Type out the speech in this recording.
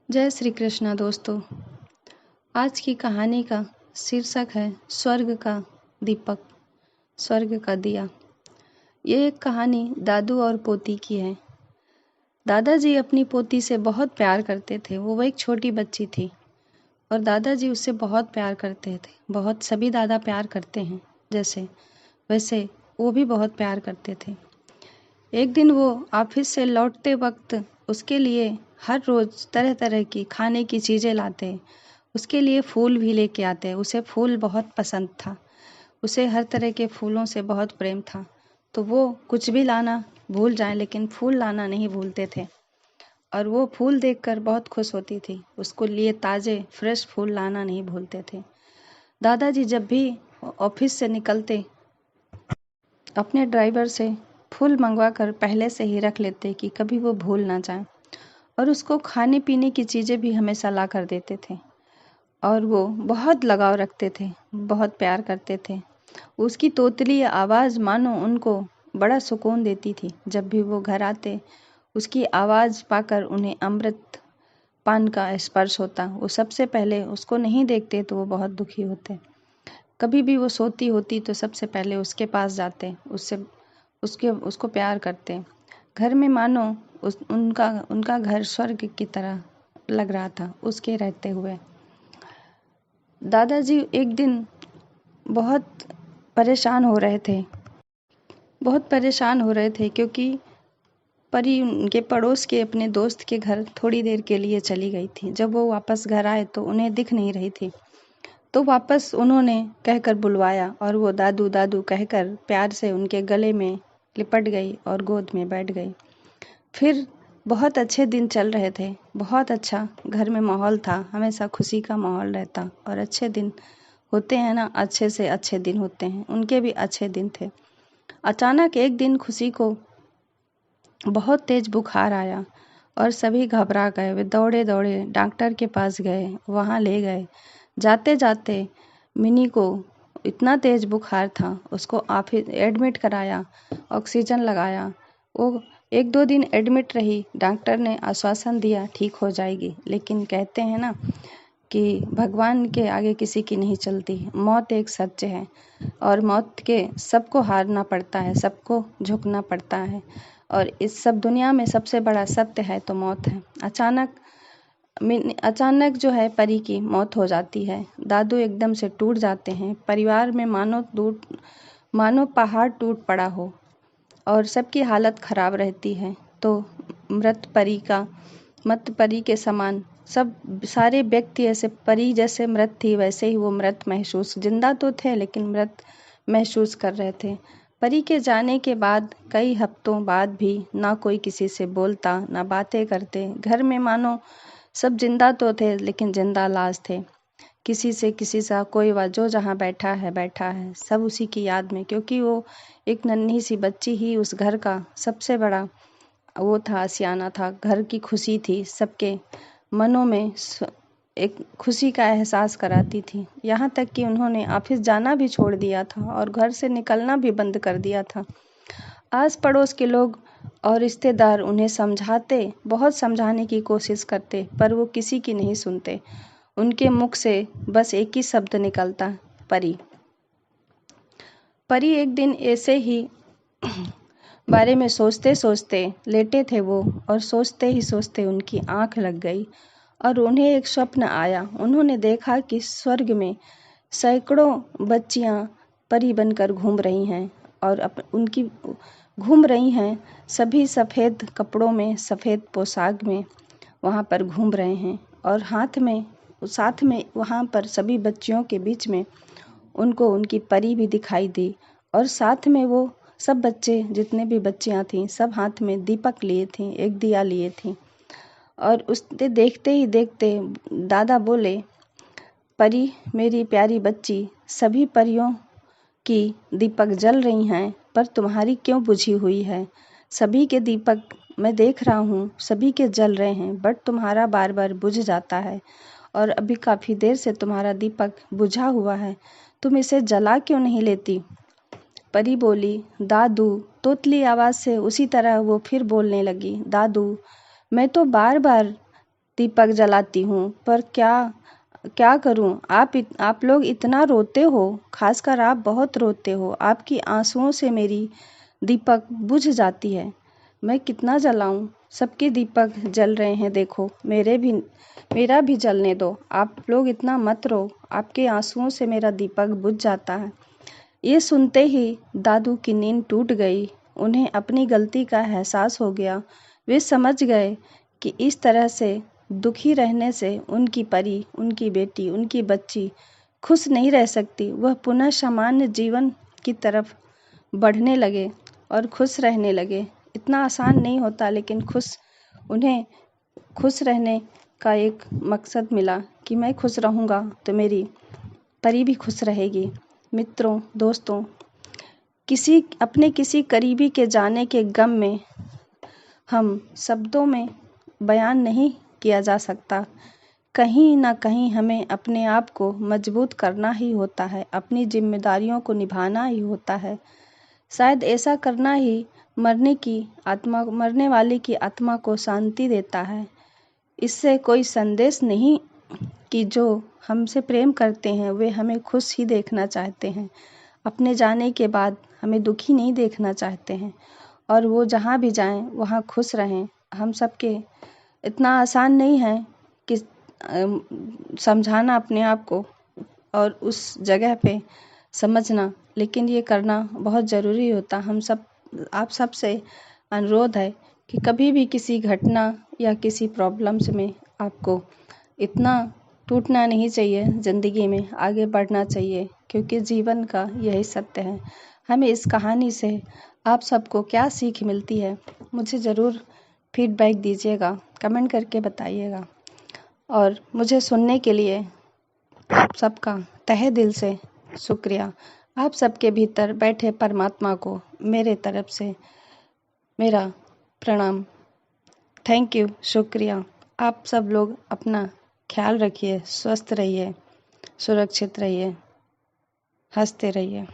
जय श्री कृष्णा दोस्तों। आज की कहानी का शीर्षक है स्वर्ग का दीपक, स्वर्ग का दिया। ये एक कहानी दादू और पोती की है। दादाजी अपनी पोती से बहुत प्यार करते थे। वो एक छोटी बच्ची थी और दादाजी उससे बहुत प्यार करते थे। बहुत सभी दादा प्यार करते हैं वैसे वो भी बहुत प्यार करते थे। एक दिन वो ऑफिस से लौटते वक्त उसके लिए हर रोज़ तरह तरह की खाने की चीज़ें लाते। उसके लिए फूल भी लेके आते। उसे फूल बहुत पसंद था। उसे हर तरह के फूलों से बहुत प्रेम था। तो वो कुछ भी लाना भूल जाए लेकिन फूल लाना नहीं भूलते थे। और वो फूल देखकर बहुत खुश होती थी। उसको लिए ताज़े फ्रेश फूल लाना नहीं भूलते थे। दादाजी जब भी ऑफिस से निकलते अपने ड्राइवर से फूल मंगवा कर पहले से ही रख लेते कि कभी वो भूल ना जाए। और उसको खाने पीने की चीज़ें भी हमेशा ला कर देते थे। और वो बहुत लगाव रखते थे, बहुत प्यार करते थे। उसकी तोतली आवाज़ मानो उनको बड़ा सुकून देती थी। जब भी वो घर आते उसकी आवाज़ पाकर उन्हें अमृत पान का स्पर्श होता। वो सबसे पहले उसको नहीं देखते तो वो बहुत दुखी होते। कभी भी वो सोती होती तो सबसे पहले उसके पास जाते, उसको प्यार करते। घर में मानो उनका घर स्वर्ग की तरह लग रहा था उसके रहते हुए। दादाजी एक दिन बहुत परेशान हो रहे थे क्योंकि परी उनके पड़ोस के अपने दोस्त के घर थोड़ी देर के लिए चली गई थी। जब वो वापस घर आए तो उन्हें दिख नहीं रही थी। तो वापस उन्होंने कहकर बुलवाया और वो दादू दादू कहकर प्यार से उनके गले में लिपट गई और गोद में बैठ गई। फिर बहुत अच्छे दिन चल रहे थे। बहुत अच्छा घर में माहौल था। हमेशा खुशी का माहौल रहता और अच्छे दिन होते हैं ना, अच्छे से अच्छे दिन होते हैं। उनके भी अच्छे दिन थे। अचानक एक दिन खुशी को बहुत तेज बुखार आया और सभी घबरा गए। वे दौड़े दौड़े डॉक्टर के पास गए, वहाँ ले गए। जाते जाते मिनी को इतना तेज बुखार था, उसको ऑफिस एडमिट कराया, ऑक्सीजन लगाया। वो 1-2 दिन एडमिट रही। डॉक्टर ने आश्वासन दिया ठीक हो जाएगी, लेकिन कहते हैं ना कि भगवान के आगे किसी की नहीं चलती। मौत एक सत्य है और मौत के सबको हारना पड़ता है, सबको झुकना पड़ता है। और इस सब दुनिया में सबसे बड़ा सत्य है तो मौत है। अचानक जो है परी की मौत हो जाती है। दादू एकदम से टूट जाते हैं। परिवार में मानो पहाड़ टूट पड़ा हो और सबकी हालत खराब रहती है। तो मृत परी के समान सब सारे व्यक्ति ऐसे परी जैसे मृत थी, वैसे ही वो मृत महसूस, जिंदा तो थे लेकिन मृत महसूस कर रहे थे। परी के जाने के बाद कई हफ्तों बाद भी ना कोई किसी से बोलता, ना बातें करते। घर में मानो सब जिंदा तो थे लेकिन जिंदा लाश थे। किसी सा कोई जो जहाँ बैठा है सब उसी की याद में, क्योंकि वो एक नन्ही सी बच्ची ही उस घर का सबसे बड़ा वो था, आशियाना था। घर की खुशी थी, सबके मनों में एक खुशी का एहसास कराती थी। यहाँ तक कि उन्होंने ऑफिस जाना भी छोड़ दिया था और घर से निकलना भी बंद कर दिया था। आस पड़ोस के लोग और रिश्तेदार उन्हें बहुत समझाने की कोशिश करते, पर वो किसी की नहीं सुनते। उनके मुख से बस एक ही शब्द निकलता, परी। परी एक दिन ऐसे ही बारे में सोचते सोचते लेटे थे वो, और सोचते ही सोचते उनकी आंख लग गई और उन्हें एक स्वप्न आया। उन्होंने देखा कि स्वर्ग में सैकड़ों बच्चियां परी बनकर घूम रही हैं और उनकी घूम रही हैं। सभी सफ़ेद कपड़ों में, सफ़ेद पोशाक में वहाँ पर घूम रहे हैं और साथ में वहाँ पर सभी बच्चियों के बीच में उनको उनकी परी भी दिखाई दी। और साथ में वो सब बच्चे, जितने भी बच्चियां थीं, सब हाथ में दीपक लिए थीं, एक दिया लिए थीं। और उसने देखते ही देखते दादा बोले, परी मेरी प्यारी बच्ची, सभी परियों की दीपक जल रही हैं, पर तुम्हारी क्यों बुझी हुई है? सभी के दीपक मैं देख रहा हूँ, सभी के जल रहे हैं, बट तुम्हारा बार बार बुझ जाता है और अभी काफ़ी देर से तुम्हारा दीपक बुझा हुआ है। तुम इसे जला क्यों नहीं लेती? परी बोली, दादू। तोतली आवाज़ से उसी तरह वो फिर बोलने लगी, दादू मैं तो बार बार दीपक जलाती हूँ, पर क्या करूँ? आप लोग इतना रोते हो, खासकर आप बहुत रोते हो। आपकी आंसुओं से मेरी दीपक बुझ जाती है। मैं कितना जलाऊं? सबके दीपक जल रहे हैं, देखो मेरा भी जलने दो। आप लोग इतना मत रो, आपके आंसुओं से मेरा दीपक बुझ जाता है। ये सुनते ही दादू की नींद टूट गई। उन्हें अपनी गलती का एहसास हो गया। वे समझ गए कि इस तरह से दुखी रहने से उनकी परी, उनकी बेटी, उनकी बच्ची खुश नहीं रह सकती। वह पुनः सामान्य जीवन की तरफ बढ़ने लगे और खुश रहने लगे। इतना आसान नहीं होता, लेकिन उन्हें खुश रहने का एक मकसद मिला कि मैं खुश रहूँगा तो मेरी परी भी खुश रहेगी। मित्रों, दोस्तों, अपने किसी करीबी के जाने के गम में हम शब्दों में बयान नहीं किया जा सकता। कहीं ना कहीं हमें अपने आप को मजबूत करना ही होता है, अपनी जिम्मेदारियों को निभाना ही होता है। शायद ऐसा करना ही मरने वाले की आत्मा को शांति देता है। इससे कोई संदेश नहीं कि जो हमसे प्रेम करते हैं वे हमें खुश ही देखना चाहते हैं, अपने जाने के बाद हमें दुखी नहीं देखना चाहते हैं, और वो जहाँ भी जाएं वहाँ खुश रहें। हम सबके इतना आसान नहीं है कि समझाना अपने आप को और उस जगह पे समझना, लेकिन ये करना बहुत ज़रूरी होता। आप सबसे अनुरोध है कि कभी भी किसी घटना या किसी प्रॉब्लम्स में आपको इतना टूटना नहीं चाहिए, ज़िंदगी में आगे बढ़ना चाहिए, क्योंकि जीवन का यही सत्य है। हमें इस कहानी से आप सबको क्या सीख मिलती है, मुझे ज़रूर फीडबैक दीजिएगा, कमेंट करके बताइएगा। और मुझे सुनने के लिए आप सबका तहे दिल से शुक्रिया। आप सबके भीतर बैठे परमात्मा को मेरे तरफ से मेरा प्रणाम। थैंक यू, शुक्रिया। आप सब लोग अपना ख्याल रखिए, स्वस्थ रहिए, सुरक्षित रहिए, हंसते रहिए।